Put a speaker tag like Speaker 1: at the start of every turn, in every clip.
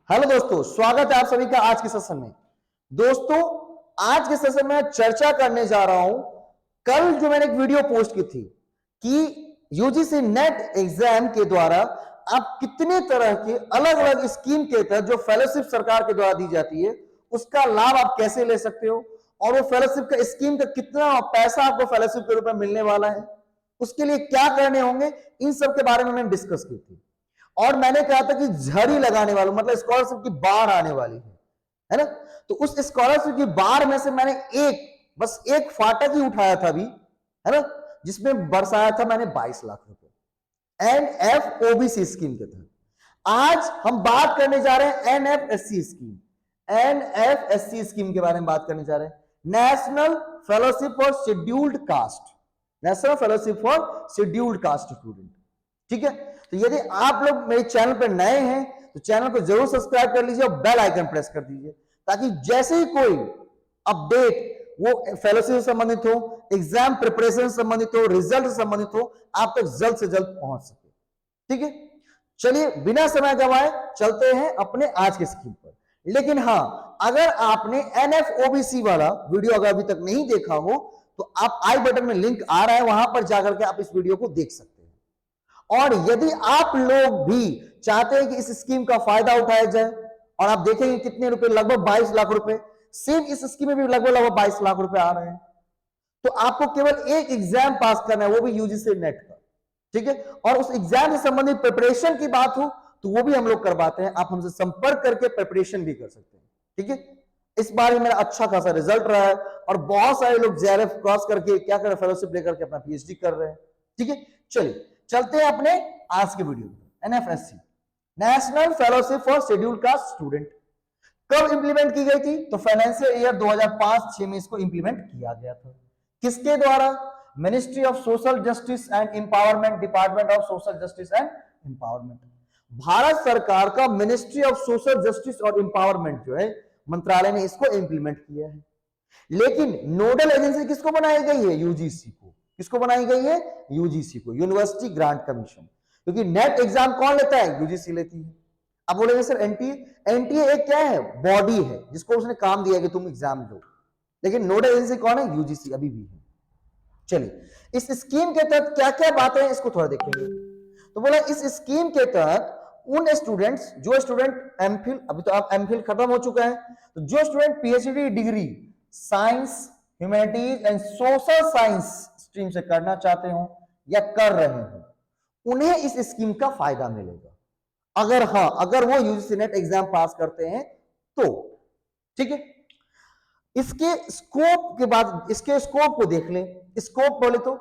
Speaker 1: Hello दोस्तों, स्वागत है आप सभी का आज के सेशन में। दोस्तों, आज के सेशन में चर्चा करने जा रहा हूं। कल जो मैंने एक वीडियो पोस्ट की थी कि यूजीसी नेट एग्जाम के द्वारा आप कितने तरह के अलग अलग स्कीम के तहत जो फेलोशिप सरकार के द्वारा दी जाती है उसका लाभ आप कैसे ले सकते हो, और वो फेलोशिप का स्कीम का कितना पैसा आपको फेलोशिप के रूप में मिलने वाला है, उसके लिए क्या करने होंगे, इन सब के बारे में मैंने डिस्कस की थी। और मैंने कहा था कि झड़ी लगाने वालों मतलब स्कॉलरशिप की बाढ़ आने वाली है ना। तो उस स्कॉलरशिप की बाढ़ में से मैंने बस एक फाटक ही उठाया था अभी, है ना, जिसमें बरसाया था मैंने 22 लाख रुपए एनएफओबीसी स्कीम के तहत। आज हम बात करने जा रहे हैं एनएफएससी स्कीम। एनएफएससी स्कीम के बारे में बात करने जा रहे हैं, national fellowship for scheduled caste, national fellowship for scheduled caste student. ठीक है, तो यदि आप लोग मेरे चैनल पर नए हैं तो चैनल को जरूर सब्सक्राइब कर लीजिए और बेल आइकन प्रेस कर दीजिए, ताकि जैसे ही कोई अपडेट वो फेलोशिप से संबंधित हो, एग्जाम प्रिपरेशन से संबंधित हो, रिजल्ट से संबंधित हो, आप तक जल्द से जल्द पहुंच सके। ठीक है, चलिए बिना समय गवाए चलते हैं अपने आज के स्कीम पर। लेकिन हां, अगर आपने एनएफओबीसी वाला वीडियो अगर अभी तक नहीं देखा हो तो आप आई बटन में लिंक आ रहा है, वहां पर जाकर के आप इस वीडियो को देख सकते हैं। और यदि आप लोग भी चाहते हैं कि इस स्कीम का फायदा उठाया जाए, और आप देखेंगे कितने रुपए, लगभग 22 लाख रुपए, सिर्फ इस स्कीम में भी लगभग 22 लाख रुपए आ रहे हैं, तो आपको केवल एक एग्जाम पास करना है, वो भी यूजीसी नेट का। ठीक है, और उस एग्जाम से संबंधित प्रिपरेशन की बात हो तो वो भी हम लोग करवाते हैं, आप हमसे संपर्क करके प्रिपरेशन भी कर सकते हैं। ठीक है, इस बार भी मेरा अच्छा खासा रिजल्ट रहा है और बहुत सारे लोग जेआरएफ क्रॉस करके क्या कर रहे हैं, फेलोशिप लेकर के अपना पीएचडी कर रहे हैं। ठीक है, चलिए चलते हैं अपने आज के वीडियो में। एनएफएससी, national fellowship for scheduled caste student, कब इंप्लीमेंट की गई थी? तो फाइनेंशियल ईयर 2005-6 में इसको इंप्लीमेंट किया गया था। किसके द्वारा? Ministry of social justice and empowerment, department of social justice and empowerment. Bharat सरकार का मिनिस्ट्री ऑफ सोशल जस्टिस और एम्पावरमेंट जो है मंत्रालय ने इसको इंप्लीमेंट किया है। लेकिन नोडल एजेंसी किसको बनाई गई है? यूजीसी को। किसको बनाई गई है? यूजीसी को, यूनिवर्सिटी ग्रांट कमीशन। क्योंकि नेट एग्जाम कौन लेता है? यूजीसी लेती है। अब बोलेंगे सर एनटीए, एनटीए एक क्या है? बॉडी है जिसको उसने काम दिया कि तुम एग्जाम लो, लेकिन नोडल एजेंसी कौन है? यूजीसी अभी भी है। चलिए, इस स्कीम के तहत क्या क्या बातें हैं इसको थोड़ा देखेंगे। तो बोला इस स्कीम के तहत उन स्टूडेंट्स, जो स्टूडेंट एमफिल, अभी तो आप एमफिल खत्म हो चुका है, तो जो student PhD degree science, humanities and social science stream से करना चाहते हो या कर रहे हो, उन्हें इस स्कीम का फायदा मिलेगा। अगर वो यूजीसी नेट एग्जाम पास करते हैं तो। ठीक है, इसके स्कोप के बाद इसके स्कोप को देख लें। स्कोप बोले तो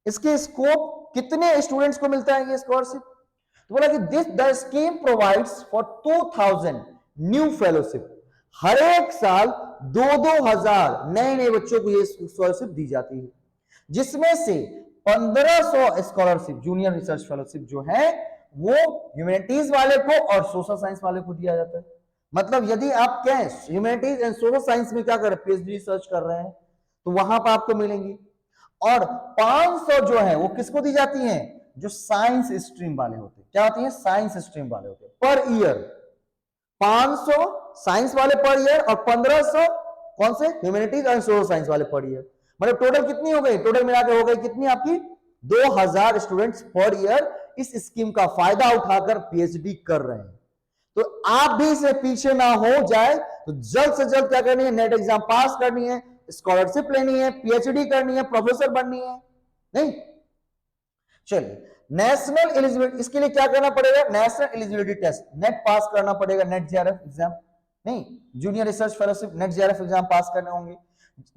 Speaker 1: इसके स्कोप कितने स्टूडेंट्स को मिलता है ये स्कॉलरशिप? तो बोला कि this the scheme provides for 2000 new fellowship. हर एक साल 2-2 हजार नए नए बच्चों को ये स्कॉलरशिप दी जाती है, जिसमें से 1500 स्कॉलरशिप जूनियर रिसर्च फेलोशिप जो है वो ह्यूमैनिटीज वाले को और सोशल साइंस वाले को दिया जाता है। मतलब यदि आप क्या है, ह्यूमैनिटीज एंड सोशल साइंस में क्या कर रहे हैं, पीएचडी रिसर्च कर रहे हैं, तो वहां पर आपको मिलेंगी। और 500 जो है वो किसको दी जाती हैं? जो साइंस स्ट्रीम वाले होते हैं। क्या होती है? साइंस स्ट्रीम वाले होते हैं पर ईयर। 500 साइंस वाले पर ईयर और 1500 कौन से? ह्यूमैनिटीज एंड सोशल साइंस वाले पर ईयर। मतलब टोटल कितनी हो गई? टोटल मिलाकर हो गई कितनी आपकी? 2000 स्टूडेंट्स पर ईयर इस स्कीम का फायदा उठाकर पीएचडी कर रहे हैं। तो आप भी इससे पीछे ना हो जाए तो जल्द से जल्द क्या करनी है? नेट एग्जाम पास करनी है, स्कॉलरशिप लेनी है, पीएचडी करनी है, प्रोफेसर बननी है। नहीं, चलिए नेशनल एलिजिबिलिटी, इसके लिए क्या करना पड़ेगा? नेशनल एलिजिबिलिटी टेस्ट, नेट पास करना पड़ेगा, नेट जेआरएफ एग्जाम नहीं, junior research fellowship net JRF exam पास करने होंगे,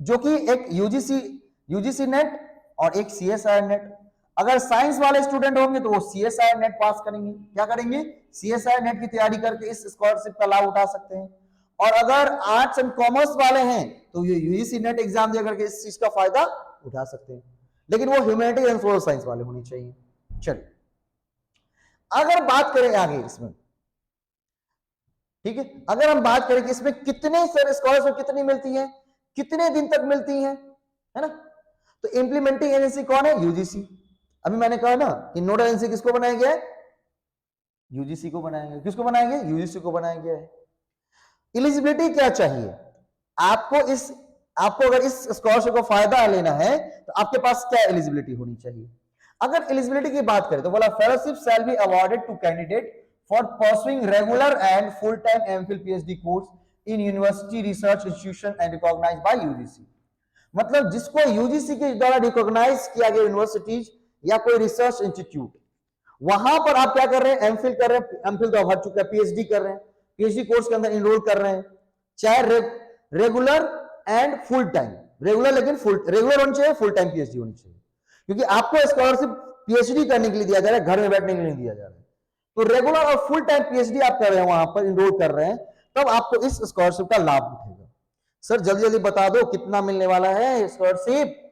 Speaker 1: जो कि एक यूजीसी नेट और एक सीएसआई नेट। अगर साइंस वाले स्टूडेंट होंगे तो वो सीएसआई नेट पास करेंगे। क्या करेंगे? सीएसआई नेट की तैयारी करके इस स्कॉलरशिप का लाभ उठा सकते हैं। और अगर आर्ट्स एंड कॉमर्स वाले हैं तो ये यूजीसी नेट एग्जाम दे करके इस चीज का फायदा उठा सकते हैं, लेकिन वो ह्यूमैनिटीज एंड सोशल साइंस वाले होने चाहिए। चलिए अगर बात करें आगे इसमें, ठीक है, अगर हम बात करें कि इसमें कितने सर स्कॉलरशिप कितनी मिलती है, कितने दिन तक मिलती है ना, तो इंप्लीमेंटिंग एजेंसी कौन है? यूजीसी। अभी मैंने कहा ना कि नोडल एजेंसी किसको बनाया गया है? यूजीसी को बनाएंगे। किसको बनाएंगे? यूजीसी को बनाएंगे। एलिजिबिलिटी क्या चाहिए आपको अगर इस स्कॉलरशिप का फायदा लेना है तो आपके पास क्या एलिजिबिलिटी होनी चाहिए? अगर एलिजिबिलिटी की बात करें तो बोला fellowship shall be awarded to candidate for pursuing regular and full time MPhil PhD course in university research institution and recognised by UGC. मतलब जिसको यूजीसी के द्वारा रिकॉग्नाइज किया गया यूनिवर्सिटीज या कोई रिसर्च इंस्टीट्यूट, वहां पर आप क्या कर रहे हैं? एमफिल कर रहे हैं, एमफिल तो भर चुका है, पीएचडी कर रहे हैं, पीएचडी कोर्स के अंदर इनरोल कर रहे हैं, चाहे regular and full time, regular लेकिन रेगुलर होनी चाहिए, फुल टाइम पीएचडी होनी चाहिए, क्योंकि आपको स्कॉलरशिप पीएचडी करने के लिए दिया जा रहा है, घर में बैठने के लिए नहीं दिया जा रहा है। तो रेगुलर और फुल टाइम पीएचडी आप कर रहे हैं, वहां पर इनरोल कर रहे हैं, तब आपको इस स्कॉलरशिप का लाभ उठेगा। सर जल्दी जल्दी बता दो कितना मिलने वाला है स्कॉलरशिप?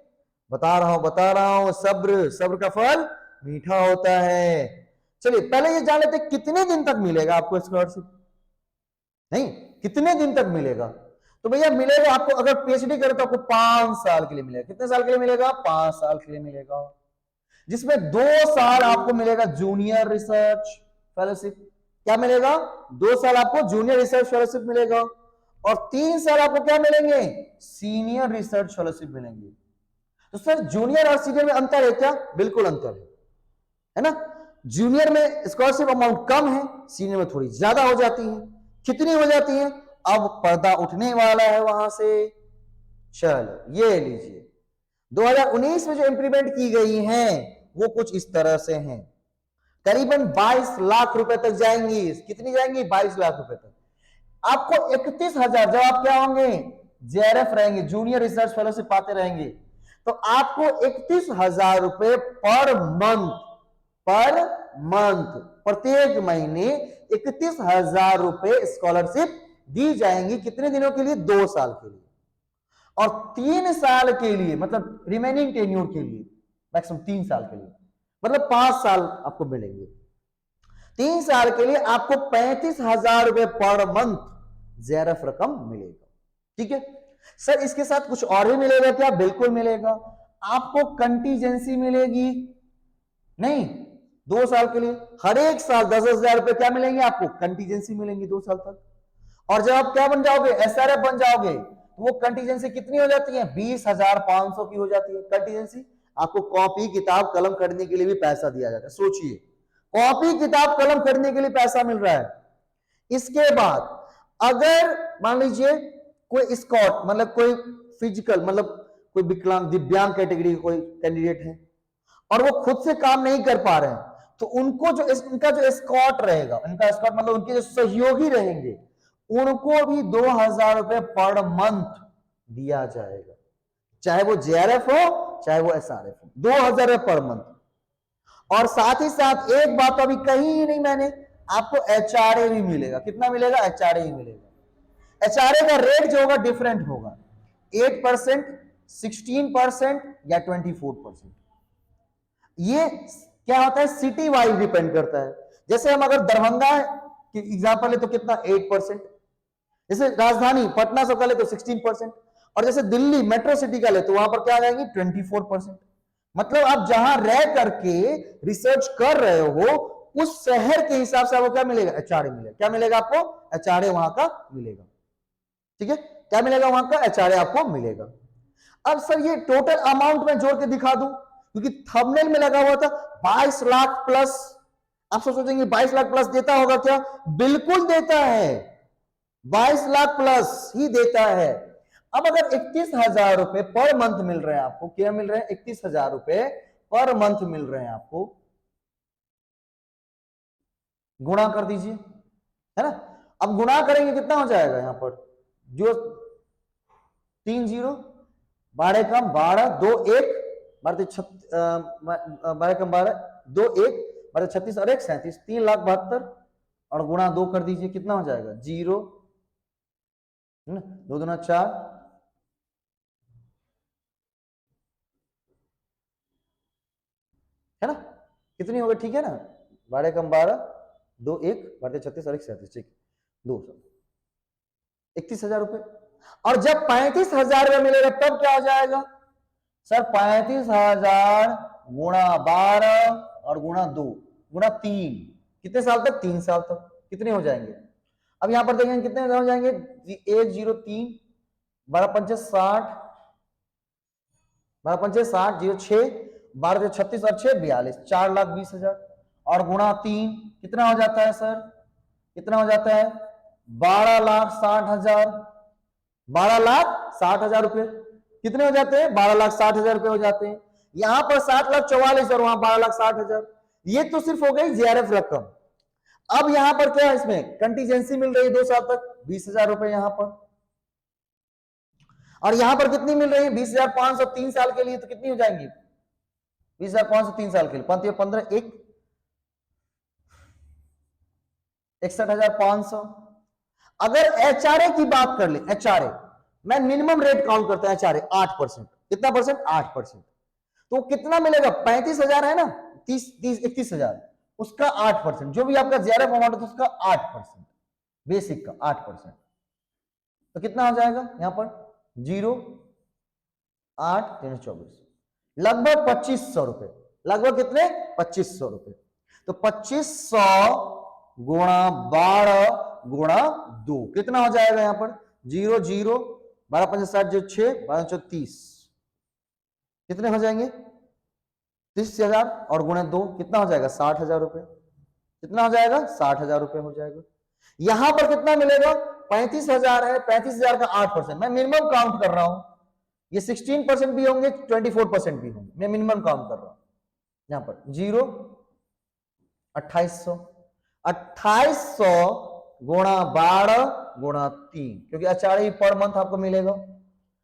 Speaker 1: बता रहा हूं, सब्र, सब्र का फल मीठा होता है। चलिए पहले ये जान लेते कितने दिन तक मिलेगा आपको स्कॉलरशिप, नहीं कितने दिन तक मिलेगा? तो भैया मिलेगा आपको, अगर पीएचडी करें तो आपको 5 साल के लिए मिलेगा। कितने साल के लिए मिलेगा? 5 साल के लिए मिलेगा, जिसमें 2 साल आपको मिलेगा जूनियर रिसर्च फेलोशिप। क्या मिलेगा? 2 साल आपको जूनियर रिसर्च फेलोशिप मिलेगा और 3 साल आपको क्या मिलेंगे? सीनियर रिसर्च फेलोशिप मिलेंगे। तो सर जूनियर और सीनियर में अंतर है क्या? बिल्कुल अंतर है ना? जूनियर में स्कॉलरशिप अमाउंट कम है, सीनियर में थोड़ी ज्यादा हो जाती है। कितनी हो जाती है? अब पर्दा उठने वाला है वहां से। चलो ये लीजिए, 2019 में जो इंप्लीमेंट की गई हैं वो कुछ इस तरह से हैं, करीबन 22 लाख रुपए तक जाएंगी। कितनी जाएंगी? 22 लाख रुपए तक। आपको 31,000, जब आप क्या होंगे? जेआरएफ रहेंगे, जूनियर रिसर्च फेलोशिप पाते रहेंगे, तो आपको 31,000 रुपए पर मंथ प्रत्येक महीने 31,000 रुपए स्कॉलरशिप दी जाएंगी। कितने दिनों के लिए? 2 साल के लिए। और 3 साल के लिए, मतलब रिमेनिंग टेन्योर के लिए, मैक्सिमम 3 साल के लिए, मतलब 5 साल आपको मिलेंगे। 3 साल के लिए आपको 35,000 रुपए पर मंथ जेआरएफ रकम मिलेगा। ठीक है सर, इसके साथ कुछ और भी मिलेगा क्या? बिल्कुल मिलेगा। आपको कंटीजेंसी मिलेगी, नहीं 2 साल के लिए हर एक साल 10,000 रुपए क्या मिलेंगे आपको? कंटीजेंसी मिलेंगी 2 साल तक। और जब आप क्या बन जाओगे? एसआरएफ बन जाओगे, तो वो कंटीजेंसी कितनी हो जाती है? 20,500 की हो जाती है कंटीजेंसी। आपको कॉपी किताब कलम खरीदने के लिए भी पैसा दिया जाता है। सोचिए, कॉपी किताब कलम खरीदने के लिए पैसा मिल रहा है। इसके बाद अगर मान लीजिए कोई स्कॉट, मतलब कोई फिजिकल, मतलब कोई विकलांग दिव्यांग कैटेगरी कोई कैंडिडेट है और वो खुद से काम नहीं कर पा रहे हैं, तो उनको जो इनका जो स्कॉट रहेगा, इनका स्कॉट मतलब उनके जो सहयोगी रहेंगे, उनको भी 2,000 रुपए पर मंथ दिया जाएगा, चाहे वो जेआरएफ हो चाहे वो एसआरएफ हो, 2,000 रुपए पर मंथ। और साथ ही साथ एक बात अभी कही ही नहीं मैंने, आपको एचआरए भी मिलेगा। कितना मिलेगा? एचआरए ही मिलेगा। एचआरए का रेट जो होगा डिफरेंट होगा, 8%, 16% या 24%। ये क्या होता है? सिटी वाइज डिपेंड करता है। जैसे हम अगर दरभंगा की एग्जांपल ले तो कितना? 8%। जैसे राजधानी पटना सब का ले तो 16%, और जैसे दिल्ली मेट्रो सिटी का ले तो वहां पर क्या आ जाएंगी? 24%। मतलब आप जहां रह करके रिसर्च कर रहे हो उस शहर के हिसाब से आपको क्या मिलेगा? एचआरए मिलेगा। क्या मिलेगा आपको? एचआरए वहां का मिलेगा। ठीक है, क्या मिलेगा वहां का? एचआरए आपको मिलेगा। अब सर ये टोटल अमाउंट में जोड़ के दिखा दूं, क्योंकि थंबनेल में लगा हुआ था 22 लाख प्लस। आप सोचेंगे 22 लाख प्लस देता होगा क्या? बिल्कुल देता है, 22 लाख प्लस ही देता है। अब अगर 31,000 रुपए पर मंथ मिल रहे हैं आपको, क्या मिल रहे हैं? 31,000 रुपए पर मंथ मिल रहे हैं आपको, गुणा कर दीजिए, है ना? अब गुणा करेंगे कितना हो जाएगा? यहां पर जो 3 0, 12 कम 12, 2 1, 12 कम 12, 2 1, 12 36 और 1 37, 3,72,000 और गुणा 2 कर दीजिए, कितना हो जाएगा? 0, 2 दूना 4, है ना? कितनी हो गई? ठीक है ना? 12 कम 12, 2 1, 12 36 और 1 37, ठीक, 2 31,000 रुपए। और जब 35,000 रुपए मिलेगा तब क्या हो जाएगा? सर 35,000 गुणा 12 और गुणा 2 गुणा 3, कितने साल तक? 3 साल तक। कितने हो जाएंगे? अब यहां पर देखेंगे कितने हो जाएंगे? 103, 12×5 = 60, 12×5 = 60, 06, 12×36 और 6 42, 4,20,000 और गुणा 3 कितना हो जाता है सर? कितना हो जाता है? 12,60,000। 12,60,000 रुपए कितने हो जाते हैं? 12,60,000 रुपए हो जाते हैं। यहां पर 7,44,000 और वहां 12,60,000। ये तो सिर्फ हो गई जेआरएफ रकम। अब यहां पर क्या है? इसमें कंटीजेंसी मिल रही है 2 साल तक, 20,000 रुपए यहां पर। और यहां पर कितनी मिल रही है? 20,500 3 साल के लिए। तो कितनी हो जाएंगी? 20,500 3 साल के लिए, 15 1 61,500। अगर एचआरए की बात कर ले, एचआरए मैं मिनिमम रेट काउंट करता है, एचआरए 8%। कितना परसेंट? 8%। तो कितना मिलेगा? 35,000 है ना, 31,000, उसका 8%। जो भी आपका जेआरएफ अमाउंट है उसका 8%, बेसिक का 8%। तो कितना हो जाएगा यहां पर? 0 8 3 24, लगभग 2,500 रुपए। लगभग कितने? 2,500 रुपए। तो 2,500 गुणा 12 गुणा 2 कितना हो जाएगा यहां पर? 0 0, 12×5 = 6, 12×4 = 30। कितने हो जाएंगे? 30,000 और गुणे 2 कितना हो जाएगा? 60,000 रुपए। कितना हो जाएगा? 60,000 रुपए हो जाएगा। यहां पर कितना मिलेगा? 35,000 है, 35,000 का 8%। मैं मिनिमम काउंट कर रहा हूं। ये 16% भी होंगे, 24% भी होंगे। मैं मिनिमम काउंट कर रहा हूं। यहां पर 0 2800, 2800 गुणा 12 गुणा 3, क्योंकि अचारी पर मंथ आपको मिलेगा।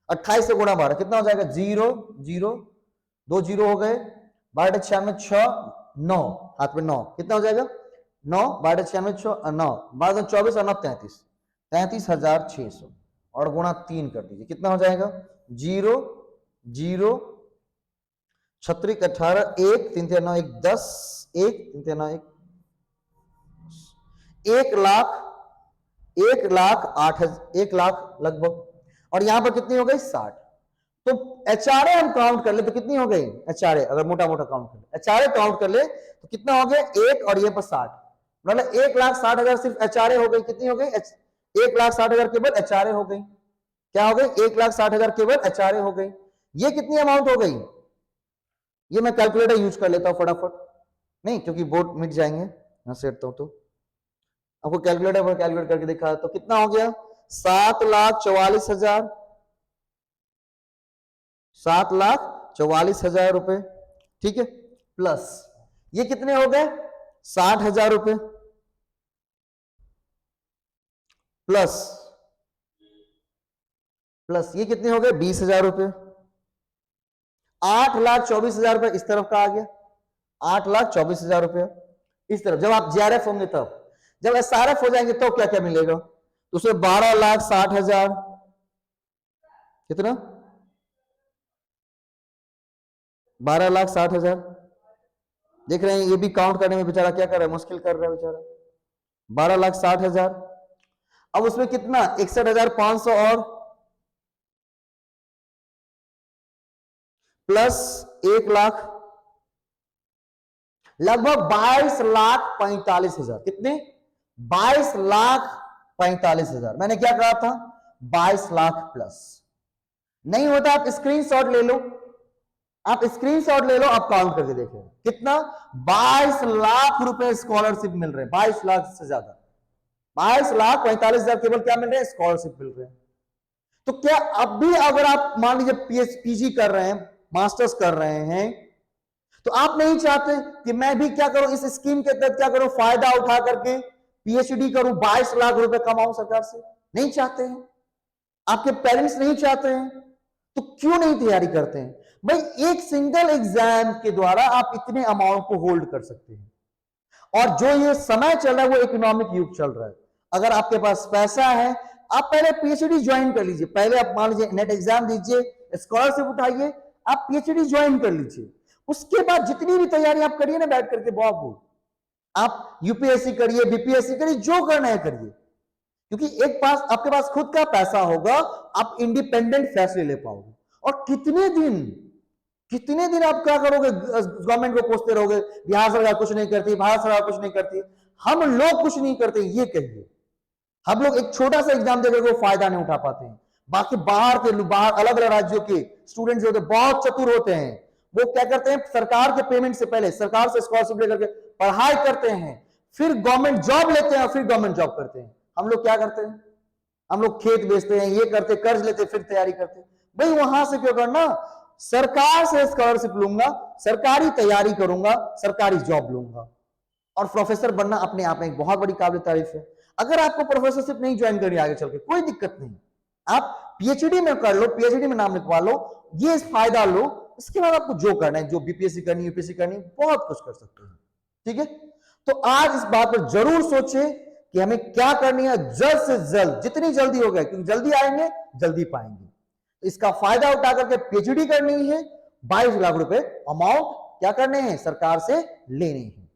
Speaker 1: 28 से गुणा 12 कितना हो जाएगा? 0 0, 2 0 हो गए, 12×6 = 6, 9 हाथ में 9 कितना हो जाएगा? 9, 12×6 = 6, 9, 12×24 और 9 33, 33,600 और गुणा 3 कर दीजिए। कितना हो जाएगा? 0 0, 36 18, 1 3 3 9 1 10, 1 3 3 9 1 1,00,000, 1,00,008, 1,00,000 लगभग। और यहां पर कितनी हो गई? 60। तो एचआरए हम काउंट कर ले तो कितनी हो गई? एचआरए अगर मोटा मोटा काउंट कर ले, एचआरए काउंट कर ले तो कितना हो गया? 1 और ये पर 60, मतलब 1,60,000 सिर्फ एचआरए हो गई। कितनी हो गई? 1,60,000 केवल एचआरए हो गई। क्या हो गई? 1,60,000 केवल एचआरए हो गई। ये कितनी अमाउंट हो गई? ये मैं कैलकुलेटर यूज कर लेता हूं फटाफट, नहीं क्योंकि बोर्ड मिट जाएंगे। यहां से हटता हूं तो आपको कैलकुलेटर पर कैलकुलेट करके दिखा। तो कितना हो गया? 7,44,000, 7,44,000 रुपए, ठीक है। प्लस ये कितने हो गए? 60,000 रुपए, प्लस प्लस ये कितने हो गए? 20,000 रुपए। 8,24,000 रुपए इस तरफ का आ गया, 8,24,000 रुपए इस तरफ। जब आप जेआरएफ होंगे तब, जब एसआरएफ हो जाएंगे तो क्या क्या मिलेगा? तो उसमें 12,60,000, कितना? 12,60,000। देख रहे हैं ये भी काउंट करने में बेचारा क्या कर रहा है, मुश्किल कर रहा है बेचारा। 12,60,000। अब उसमें कितना? 61,500 और प्लस 1,00,000, लगभग 22,45,000। कितने? 22,45,000। मैंने क्या कहा था? 22 लाख प्लस। नहीं होता आप स्क्रीनशॉट ले लो, आप स्क्रीनशॉट ले लो, आप काउंट करके देखो कितना? 22 लाख रुपए स्कॉलरशिप मिल रहे हैं, 22 लाख से ज्यादा, 22,45,000 केवल क्या मिल रहे हैं? स्कॉलरशिप मिल रहे हैं। तो क्या अब भी अगर आप मान लीजिए पीजी कर रहे हैं, मास्टर्स कर रहे हैं, तो आप नहीं चाहते कि मैं भी क्या करूं, इस स्कीम के तहत क्या करूं, फायदा उठा करके पीएचडी करूं, 22 लाख रुपए कमाऊं सरकार से? नहीं चाहते हैं, आपके पेरेंट्स नहीं चाहते हैं, तो क्यों नहीं तैयारी करते हैं? भाई एक सिंगल एग्जाम के द्वारा आप इतने अमाउंट को होल्ड कर सकते हैं। और जो ये समय चल रहा है वो इकोनॉमिक युग चल रहा है। अगर आपके पास पैसा है, आप पहले पीएचडी ज्वाइन कर लीजिए। पहले आप मान लीजिए नेट एग्जाम दीजिए, स्कॉलरशिप उठाइए, आप पीएचडी ज्वाइन कर लीजिए। उसके बाद जितनी भी तैयारी आप करिए ना बैठ करके, बाबू आप यूपीएससी करिए, बीपीएससी करिए, जो करना है करिए, क्योंकि एक पास आपके पास खुद का पैसा होगा, आप इंडिपेंडेंट फैसले ले पाओगे। और कितने दिन आप क्या करोगे? गवर्नमेंट को पूछते रहोगे, बिहार सरकार कुछ नहीं करती, भारत सरकार कुछ नहीं करती। हम लोग कुछ नहीं करते, ये कहिए। हम लोग एक छोटा सा एग्जाम देकर वो फायदा नहीं उठा पाते हैं। बाकी बाहर अलग अलग राज्यों के स्टूडेंट्स जो बहुत चतुर होते हैं, वो क्या करते हैं, सरकार के पेमेंट से पहले सरकार से स्कॉलरशिप लेकर के पढ़ाई करते हैं, फिर गवर्नमेंट जॉब लेते हैं और फिर गवर्नमेंट जॉब करते हैं। हम लोग क्या करते हैं, हम लोग खेत बेचते हैं, ये करते, कर्ज लेते, फिर तैयारी करते। भाई वहां से क्यों करना, सरकार से स्कॉलरशिप लूंगा, सरकारी तैयारी करूंगा, सरकारी जॉब लूंगा। और प्रोफेसर बनना अपने आप में एक बहुत बड़ी काबिल तारीफ है। अगर आपको प्रोफेसरशिप नहीं ज्वाइन करनी आगे चल के, कोई दिक्कत नहीं, आप पीएचडी में कर लो, पीएचडी में नाम लिखवा लो, ये फायदा लो। इसके बाद आपको जो करना है, जो बीपीएससी करनी, यूपीएससी करनी, बहुत कुछ कर सकते हैं। ठीक है, तो आज इस बात पर जरूर सोचे कि हमें क्या करनी है, जल्द से जल्द, जितनी जल्दी हो गया, क्योंकि जल्दी आएंगे जल्दी पाएंगे। इसका फायदा उठा करके पीएचडी करनी है, 22 लाख रुपए अमाउंट क्या करने हैं, सरकार से लेने हैं।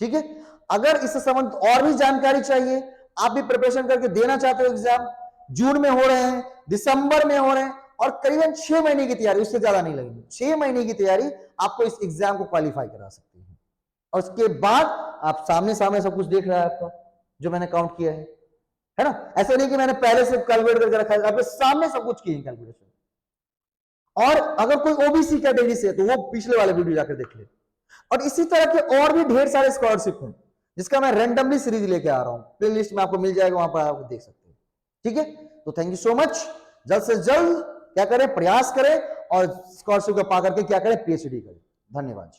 Speaker 1: ठीक है, अगर इससे संबंधित और भी जानकारी चाहिए, आप भी प्रिपरेशन करके देना चाहते हो एग्जाम, जून में हो रहे हैं, दिसंबर में हो रहे हैं, और करीबन 6 महीने की तैयारी, उससे ज्यादा नहीं लगेगी, 6 महीने की तैयारी आपको इस एग्जाम को क्वालिफाई करा सकती है। और उसके बाद आप सामने सामने सब कुछ देख रहा है आपका, जो मैंने काउंट किया है ना। ऐसा नहीं कि मैंने पहले से कैलकुलेट करके रखा है, आपके सामने सब कुछ किए कैलकुलेशन। और अगर कोई ओबीसी कैटेगरी से है तो वो पिछले वाले वीडियो जाकर देख ले। और इसी तरह के और भी ढेर सारे स्कॉलरशिप हैं, जिसका मैं रैंडमली सीरीज लेके आ रहा हूं, प्लेलिस्ट में आपको मिल जाएगा, वहां पर आप देख सकते हैं। ठीक है, तो थैंक यू सो मच। जल्द से जल्द क्या करें, प्रयास करें और स्कॉलरशिप को पा करके क्या करें, पीएचडी करें। धन्यवाद।